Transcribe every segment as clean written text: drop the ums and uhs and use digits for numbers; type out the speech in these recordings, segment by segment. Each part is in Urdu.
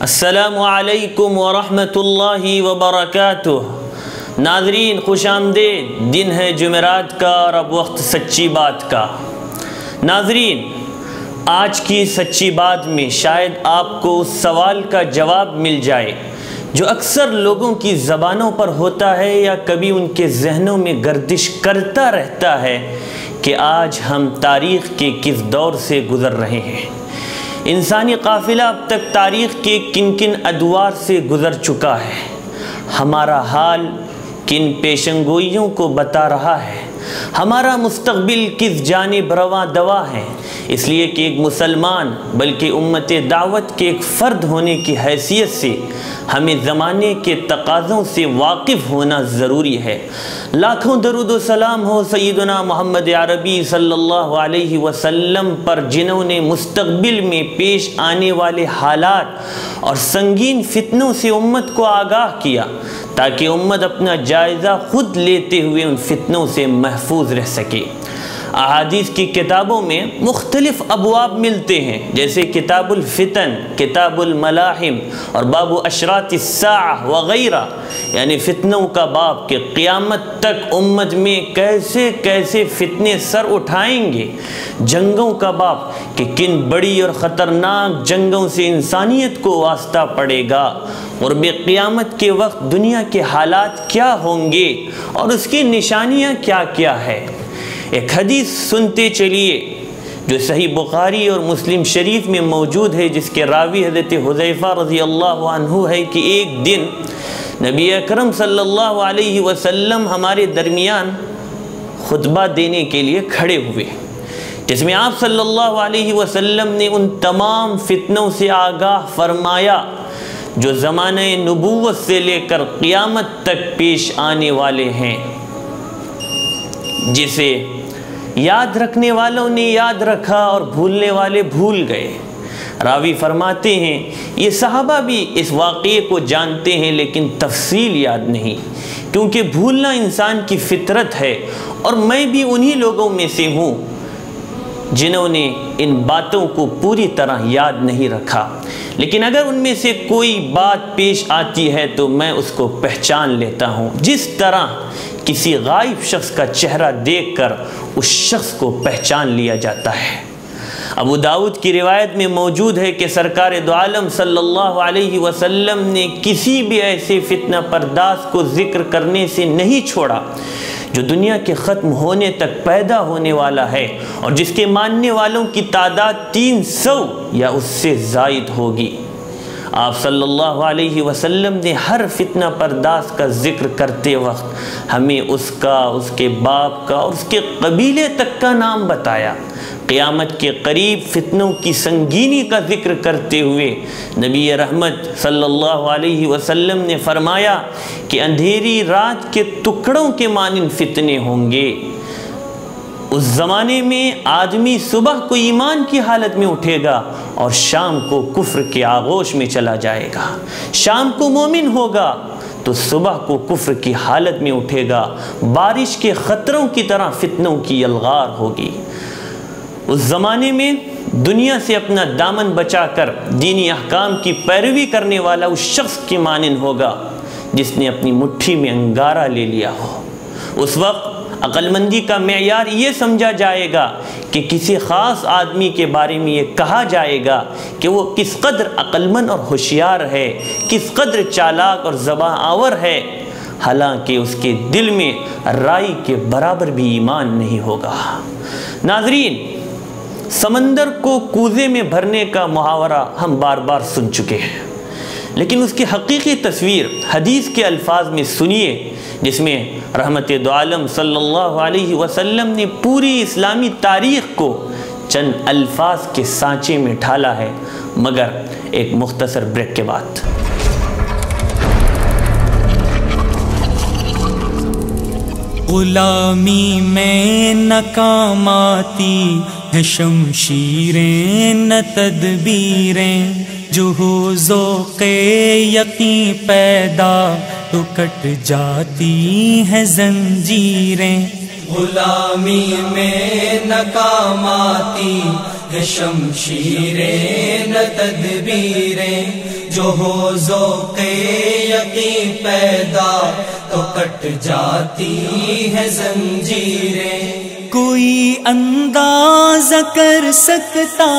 السلام علیکم ورحمۃ اللہ وبرکاتہ۔ ناظرین خوش آمدید، دن ہے جمعرات کا اور اب وقت سچی بات کا۔ ناظرین آج کی سچی بات میں شاید آپ کو اس سوال کا جواب مل جائے جو اکثر لوگوں کی زبانوں پر ہوتا ہے یا کبھی ان کے ذہنوں میں گردش کرتا رہتا ہے کہ آج ہم تاریخ کے کس دور سے گزر رہے ہیں۔ انسانی قافلہ اب تک تاریخ کے کن کن ادوار سے گزر چکا ہے، ہمارا حال کن پیشنگوئیوں کو بتا رہا ہے، ہمارا مستقبل کس جانب رواں دوا ہے۔ اس لیے کہ ایک مسلمان بلکہ امت دعوت کے ایک فرد ہونے کی حیثیت سے ہمیں زمانے کے تقاضوں سے واقف ہونا ضروری ہے۔ لاکھوں درود و سلام ہو سیدنا محمد عربی صلی اللہ علیہ وسلم پر، جنہوں نے مستقبل میں پیش آنے والے حالات اور سنگین فتنوں سے امت کو آگاہ کیا تاکہ امت اپنا جائزہ خود لیتے ہوئے ان فتنوں سے محفوظ رہ سکے۔ احادیث کی کتابوں میں مختلف ابواب ملتے ہیں، جیسے کتاب الفتن، کتاب الملاحم اور باب اشراط الساعہ وغیرہ، یعنی فتنوں کا باب کہ قیامت تک امت میں کیسے کیسے فتنے سر اٹھائیں گے، جنگوں کا باب کہ کن بڑی اور خطرناک جنگوں سے انسانیت کو واسطہ پڑے گا، قرب قیامت کے وقت دنیا کے حالات کیا ہوں گے اور اس کی نشانیاں کیا کیا ہے۔ ایک حدیث سنتے چلیے جو صحیح بخاری اور مسلم شریف میں موجود ہے، جس کے راوی حضرت حذیفہ رضی اللہ عنہ ہے کہ ایک دن نبی اکرم صلی اللہ علیہ وسلم ہمارے درمیان خطبہ دینے کے لیے کھڑے ہوئے، جس میں آپ صلی اللہ علیہ وسلم نے ان تمام فتنوں سے آگاہ فرمایا جو زمانہ نبوت سے لے کر قیامت تک پیش آنے والے ہیں، جسے یاد رکھنے والوں نے یاد رکھا اور بھولنے والے بھول گئے۔ راوی فرماتے ہیں یہ صحابہ بھی اس واقعے کو جانتے ہیں لیکن تفصیل یاد نہیں، کیونکہ بھولنا انسان کی فطرت ہے، اور میں بھی انہی لوگوں میں سے ہوں جنہوں نے ان باتوں کو پوری طرح یاد نہیں رکھا، لیکن اگر ان میں سے کوئی بات پیش آتی ہے تو میں اس کو پہچان لیتا ہوں، جس طرح کسی غائب شخص کا چہرہ دیکھ کر اس شخص کو پہچان لیا جاتا ہے۔ ابو داؤد کی روایت میں موجود ہے کہ سرکار دو عالم صلی اللہ علیہ وسلم نے کسی بھی ایسے فتنہ پرداز کو ذکر کرنے سے نہیں چھوڑا جو دنیا کے ختم ہونے تک پیدا ہونے والا ہے اور جس کے ماننے والوں کی تعداد 300 یا اس سے زائد ہوگی۔ آپ صلی اللہ علیہ وسلم نے ہر فتنہ پرداز کا ذکر کرتے وقت ہمیں اس کا، اس کے باپ کا اور اس کے قبیلے تک کا نام بتایا۔ قیامت کے قریب فتنوں کی سنگینی کا ذکر کرتے ہوئے نبی رحمت صلی اللہ علیہ وسلم نے فرمایا کہ اندھیری رات کے ٹکڑوں کے مانند فتنے ہوں گے۔ اس زمانے میں آدمی صبح کو ایمان کی حالت میں اٹھے گا اور شام کو کفر کے آغوش میں چلا جائے گا، شام کو مومن ہوگا تو صبح کو کفر کی حالت میں اٹھے گا، بارش کے خطروں کی طرح فتنوں کی یلغار ہوگی۔ اس زمانے میں دنیا سے اپنا دامن بچا کر دینی احکام کی پیروی کرنے والا اس شخص کی مانند ہوگا جس نے اپنی مٹھی میں انگارہ لے لیا ہو۔ اس وقت عقل مندی کا معیار یہ سمجھا جائے گا کہ کسی خاص آدمی کے بارے میں یہ کہا جائے گا کہ وہ کس قدر عقل مند اور ہوشیار ہے، کس قدر چالاک اور زبان آور ہے، حالانکہ اس کے دل میں رائی کے برابر بھی ایمان نہیں ہوگا۔ ناظرین سمندر کو کوزے میں بھرنے کا محاورہ ہم بار بار سن چکے ہیں، لیکن اس کی حقیقی تصویر حدیث کے الفاظ میں سنیے، جس میں رحمت دو عالم صلی اللہ علیہ وسلم نے پوری اسلامی تاریخ کو چند الفاظ کے سانچے میں ڈھالا ہے، مگر ایک مختصر بریک کے بعد۔ غلامی میں ناکام آتی ہے شمشیریں نہ تدبیریں، جو ہو ذوق یقین پیدا تو کٹ جاتی ہیں زنجیریں۔ غلامی میں ناکام آتی ہے شمشیریں نہ تدبیریں، جو ہو ذوق یقین پیدا تو کٹ جاتی ہے زنجیریں۔ کوئی اندازہ کر سکتا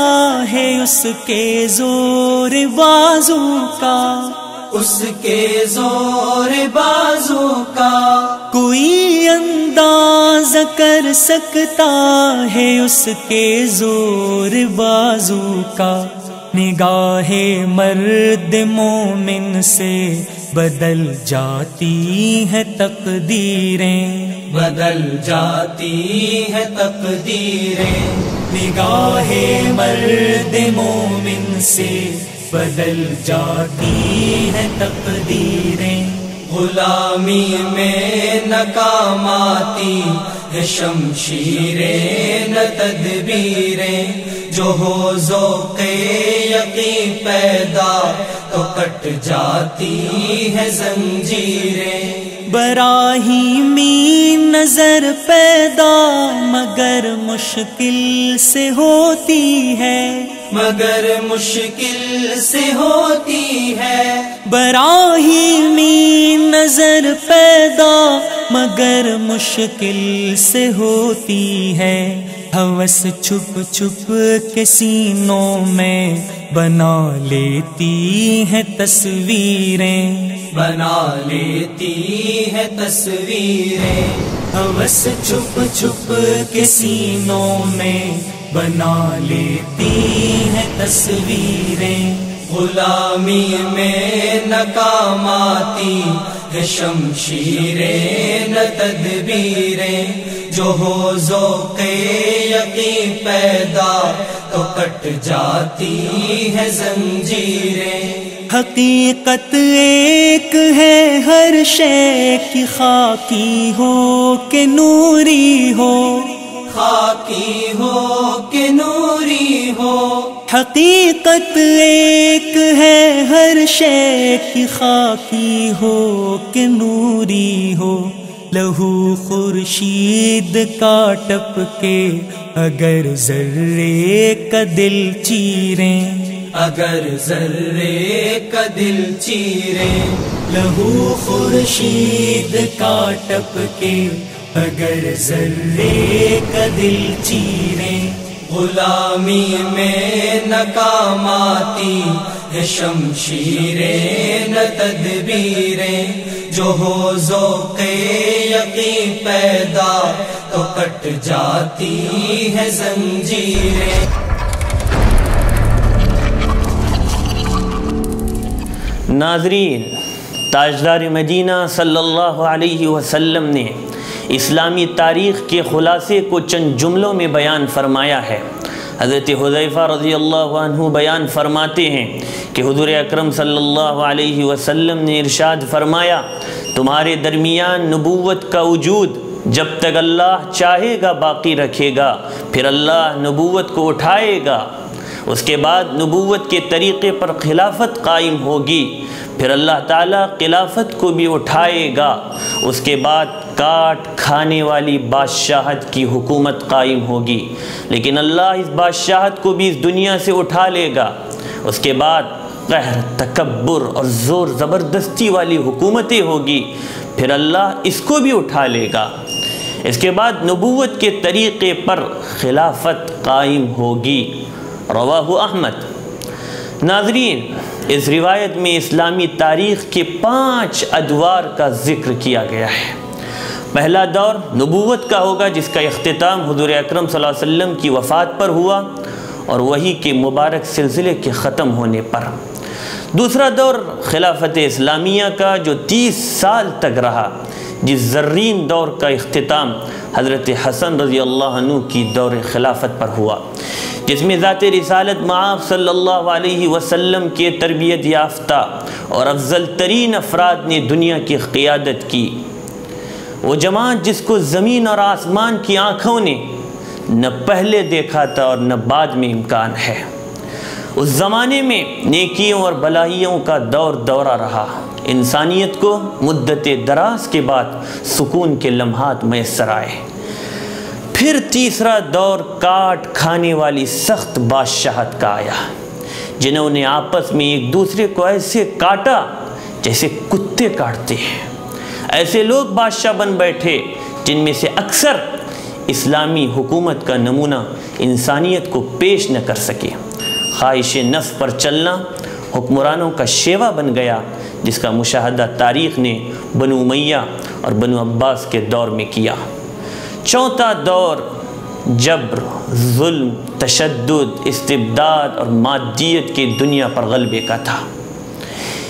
ہے اس کے زور بازو کا، اس کے زور بازو کا۔ کوئی اندازہ کر سکتا ہے اس کے زور بازو کا۔ نگاہ مرد مومن سے بدل جاتی ہے تقدیریں، بدل جاتی ہے تقدیریں۔ نگاہ مرد مومن سے بدل جاتی ہے تقدیریں۔ غلامی میں ناکام آتی ہے شمشیریں نہ تدبیریں، جو ہو ذوق یقین پیدا تو کٹ جاتی ہے زنجیریں۔ براہیمی نظر پیدا مگر مشکل سے ہوتی ہے، مگر مشکل سے ہوتی ہے۔ براہیمی نظر پیدا مگر مشکل سے ہوتی ہے۔ ہوس چھپ چھپ کے سینوں میں بنا لیتی ہے تصویریں، بنا لیتی ہے تصویریں۔ ہوس چھپ چھپ کے سینوں میں بنا لیتی ہے تصویریں۔ غلامی میں ناکام آتی ہے شمشیریں نہ تدبیریں، جو ہو ذوق یقین پیدا تو کٹ جاتی ہے زنجیریں۔ حقیقت ایک ہے ہر شے کی، خاکی ہو کہ نوری ہو، خاکی ہو کہ نوری ہو۔ حقیقت ایک ہے ہر شے کی، خاکی ہو کہ نوری ہو۔ لہو خورشید کا ٹپ کے اگر ذرے کا دل چیریں، اگر ذرے کا دل چیریں۔ لہو خورشید کا ٹپ کے اگر ذرے کا دل چیریں۔ غلامی میں ناکام آتی ہے شمشیریں نہ تدبیریں، جو ہو ذوق یقین پیدا تو کٹ جاتی ہے زنجیریں۔ ناظرین، تاجدار مدینہ صلی اللہ علیہ وسلم نے اسلامی تاریخ کے خلاصے کو چند جملوں میں بیان فرمایا ہے۔ حضرت حذیفہ رضی اللہ عنہ بیان فرماتے ہیں کہ حضور اکرم صلی اللہ علیہ وسلم نے ارشاد فرمایا، تمہارے درمیان نبوت کا وجود جب تک اللہ چاہے گا باقی رکھے گا، پھر اللہ نبوت کو اٹھائے گا۔ اس کے بعد نبوت کے طریقے پر خلافت قائم ہوگی، پھر اللہ تعالیٰ خلافت کو بھی اٹھائے گا۔ اس کے بعد کاٹ کھانے والی بادشاہت کی حکومت قائم ہوگی، لیکن اللہ اس بادشاہت کو بھی اس دنیا سے اٹھا لے گا۔ اس کے بعد قہر، تکبر اور زور زبردستی والی حکومتیں ہوگی، پھر اللہ اس کو بھی اٹھا لے گا۔ اس کے بعد نبوت کے طریقے پر خلافت قائم ہوگی۔ رواہ احمد۔ ناظرین، اس روایت میں اسلامی تاریخ کے 5 ادوار کا ذکر کیا گیا ہے۔ پہلا دور نبوت کا ہوگا، جس کا اختتام حضور اکرم صلی اللہ علیہ وسلم کی وفات پر ہوا اور وحی کے مبارک سلسلے کے ختم ہونے پر۔ دوسرا دور خلافت اسلامیہ کا، جو 30 سال تک رہا، جس زرین دور کا اختتام حضرت حسن رضی اللہ عنہ کی دور خلافت پر ہوا، جس میں ذات رسالت مآب صلی اللہ علیہ وسلم کے تربیت یافتہ اور افضل ترین افراد نے دنیا کی قیادت کی۔ وہ جماعت جس کو زمین اور آسمان کی آنکھوں نے نہ پہلے دیکھا تھا اور نہ بعد میں امکان ہے۔ اس زمانے میں نیکیوں اور بلائیوں کا دورہ رہا۔ انسانیت کو مدت دراز کے بعد سکون کے لمحات میسر آئے۔ پھر تیسرا دور کاٹ کھانے والی سخت بادشاہت کا آیا، جنہوں نے آپس میں ایک دوسرے کو ایسے کاٹا جیسے کتے کاٹتے ہیں۔ ایسے لوگ بادشاہ بن بیٹھے جن میں سے اکثر اسلامی حکومت کا نمونہ انسانیت کو پیش نہ کر سکے۔ خواہش نفس پر چلنا حکمرانوں کا شیوا بن گیا، جس کا مشاہدہ تاریخ نے بنو امیہ اور بنو عباس کے دور میں کیا۔ چوتھا دور جبر، ظلم، تشدد، استبداد اور مادیت کی دنیا پر غلبے کا تھا۔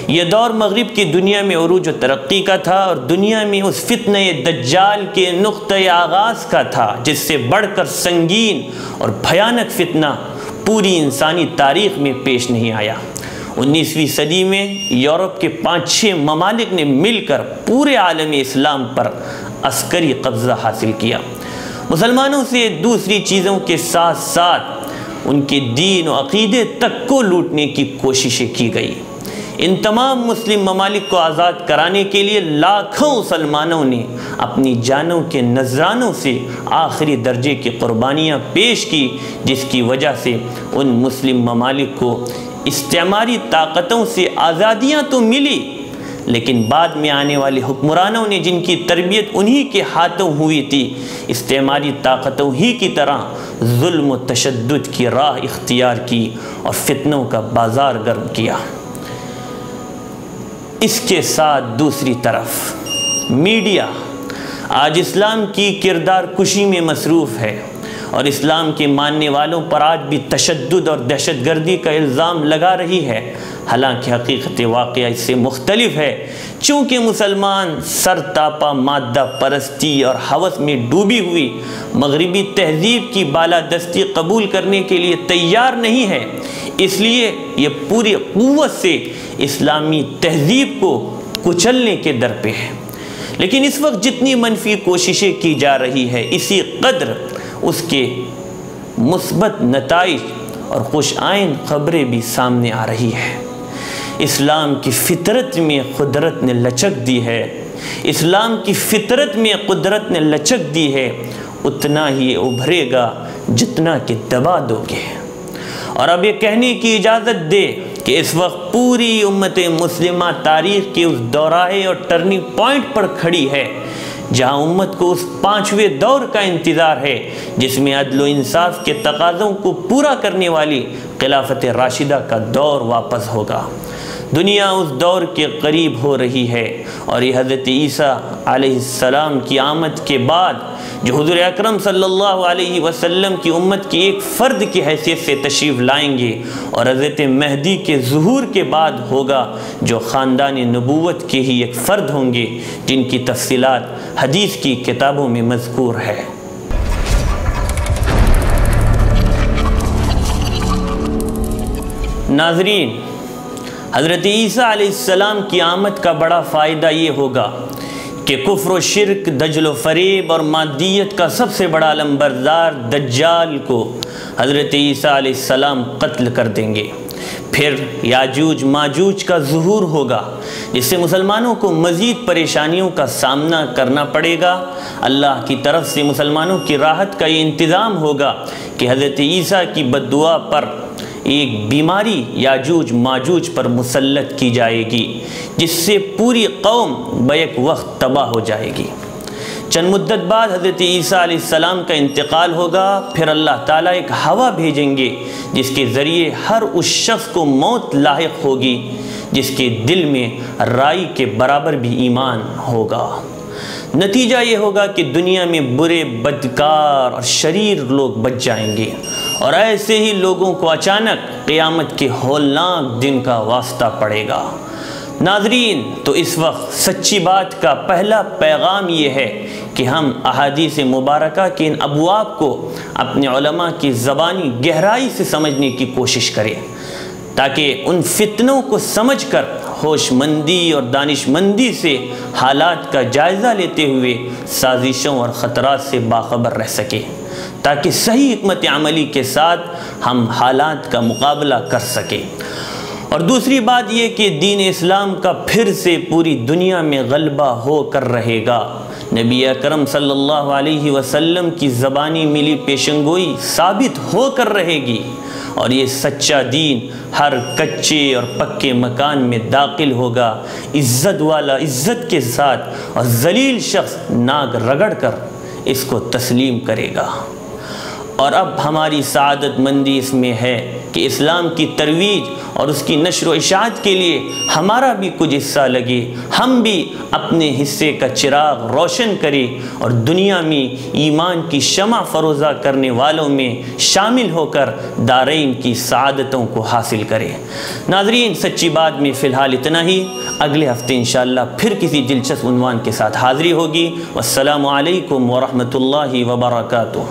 یہ دور مغرب کی دنیا میں عروج و ترقی کا تھا اور دنیا میں اس فتنہ دجال کے نقطۂ آغاز کا تھا، جس سے بڑھ کر سنگین اور بھیانک فتنہ پوری انسانی تاریخ میں پیش نہیں آیا۔ 19ویں صدی میں یورپ کے 5-6 ممالک نے مل کر پورے عالم اسلام پر عسکری قبضہ حاصل کیا۔ مسلمانوں سے دوسری چیزوں کے ساتھ ساتھ ان کے دین و عقیدے تک کو لوٹنے کی کوششیں کی گئی۔ ان تمام مسلم ممالک کو آزاد کرانے کے لیے لاکھوں مسلمانوں نے اپنی جانوں کے نذرانوں سے آخری درجے کی قربانیاں پیش کی، جس کی وجہ سے ان مسلم ممالک کو استعماری طاقتوں سے آزادیاں تو ملی، لیکن بعد میں آنے والے حکمرانوں نے جن کی تربیت انہی کے ہاتھوں ہوئی تھی، استعماری طاقتوں ہی کی طرح ظلم و تشدد کی راہ اختیار کی اور فتنوں کا بازار گرم کیا۔ اس کے ساتھ دوسری طرف میڈیا آج اسلام کی کردار کشی میں مصروف ہے اور اسلام کے ماننے والوں پر آج بھی تشدد اور دہشت گردی کا الزام لگا رہی ہے، حالانکہ حقیقت واقعہ اس سے مختلف ہے۔ چونکہ مسلمان سر تاپا مادہ پرستی اور ہوس میں ڈوبی ہوئی مغربی تہذیب کی بالادستی قبول کرنے کے لیے تیار نہیں ہے، اس لیے یہ پوری قوت سے اسلامی تہذیب کو کچلنے کے در پہ ہے۔ لیکن اس وقت جتنی منفی کوششیں کی جا رہی ہے، اسی قدر اس کے مثبت نتائج اور خوش آئند خبریں بھی سامنے آ رہی ہے۔ اسلام کی فطرت میں قدرت نے لچک دی ہے، اسلام کی فطرت میں قدرت نے لچک دی ہے، اتنا ہی ابھرے گا جتنا کہ دبا دو گے۔ اور اب یہ کہنے کی اجازت دے کہ اس وقت پوری امت مسلمہ تاریخ کے اس دوراہے اور ٹرننگ پوائنٹ پر کھڑی ہے جہاں امت کو اس 5ویں دور کا انتظار ہے، جس میں عدل و انصاف کے تقاضوں کو پورا کرنے والی خلافت راشدہ کا دور واپس ہوگا۔ دنیا اس دور کے قریب ہو رہی ہے اور یہ حضرت عیسیٰ علیہ السلام کی آمد کے بعد جو حضور اکرم صلی اللہ علیہ وسلم کی امت کی ایک فرد کی حیثیت سے تشریف لائیں گے، اور حضرت مہدی کے ظہور کے بعد ہوگا جو خاندان نبوت کے ہی ایک فرد ہوں گے، جن کی تفصیلات حدیث کی کتابوں میں مذکور ہے۔ ناظرین، حضرت عیسیٰ علیہ السلام کی آمد کا بڑا فائدہ یہ ہوگا کہ کفر و شرک، دجل و فریب اور مادیت کا سب سے بڑا علمبردار دجال کو حضرت عیسیٰ علیہ السلام قتل کر دیں گے۔ پھر یاجوج ماجوج کا ظہور ہوگا، جس سے مسلمانوں کو مزید پریشانیوں کا سامنا کرنا پڑے گا۔ اللہ کی طرف سے مسلمانوں کی راحت کا یہ انتظام ہوگا کہ حضرت عیسیٰ کی بد دعا پر ایک بیماری یاجوج ماجوج پر مسلط کی جائے گی، جس سے پوری قوم بیک وقت تباہ ہو جائے گی۔ چند مدت بعد حضرت عیسیٰ علیہ السلام کا انتقال ہوگا، پھر اللہ تعالیٰ ایک ہوا بھیجیں گے جس کے ذریعے ہر اس شخص کو موت لاحق ہوگی جس کے دل میں رائی کے برابر بھی ایمان ہوگا۔ نتیجہ یہ ہوگا کہ دنیا میں برے، بدکار اور شریر لوگ بچ جائیں گے، اور ایسے ہی لوگوں کو اچانک قیامت کے ہولناک دن کا واسطہ پڑے گا۔ ناظرین، تو اس وقت سچی بات کا پہلا پیغام یہ ہے کہ ہم احادیث مبارکہ کے ان ابواب کو اپنے علماء کی زبانی گہرائی سے سمجھنے کی کوشش کریں، تاکہ ان فتنوں کو سمجھ کر ہوش مندی اور دانش مندی سے حالات کا جائزہ لیتے ہوئے سازشوں اور خطرات سے باخبر رہ سکیں، تاکہ صحیح حکمت عملی کے ساتھ ہم حالات کا مقابلہ کر سکیں۔ اور دوسری بات یہ کہ دین اسلام کا پھر سے پوری دنیا میں غلبہ ہو کر رہے گا، نبی اکرم صلی اللہ علیہ وسلم کی زبانی ملی پیشنگوئی ثابت ہو کر رہے گی، اور یہ سچا دین ہر کچے اور پکے مکان میں داخل ہوگا۔ عزت والا عزت کے ساتھ اور ذلیل شخص ناک رگڑ کر اس کو تسلیم کرے گا۔ اور اب ہماری سعادت مندی اس میں ہے کہ اسلام کی ترویج اور اس کی نشر و اشاعت کے لیے ہمارا بھی کچھ حصہ لگے، ہم بھی اپنے حصے کا چراغ روشن کریں اور دنیا میں ایمان کی شمع فروزہ کرنے والوں میں شامل ہو کر دارین کی سعادتوں کو حاصل کریں۔ ناظرین، سچی بات میں فی الحال اتنا ہی، اگلے ہفتے انشاءاللہ پھر کسی دلچسپ عنوان کے ساتھ حاضری ہوگی۔ والسلام علیکم ورحمۃ اللہ وبرکاتہ۔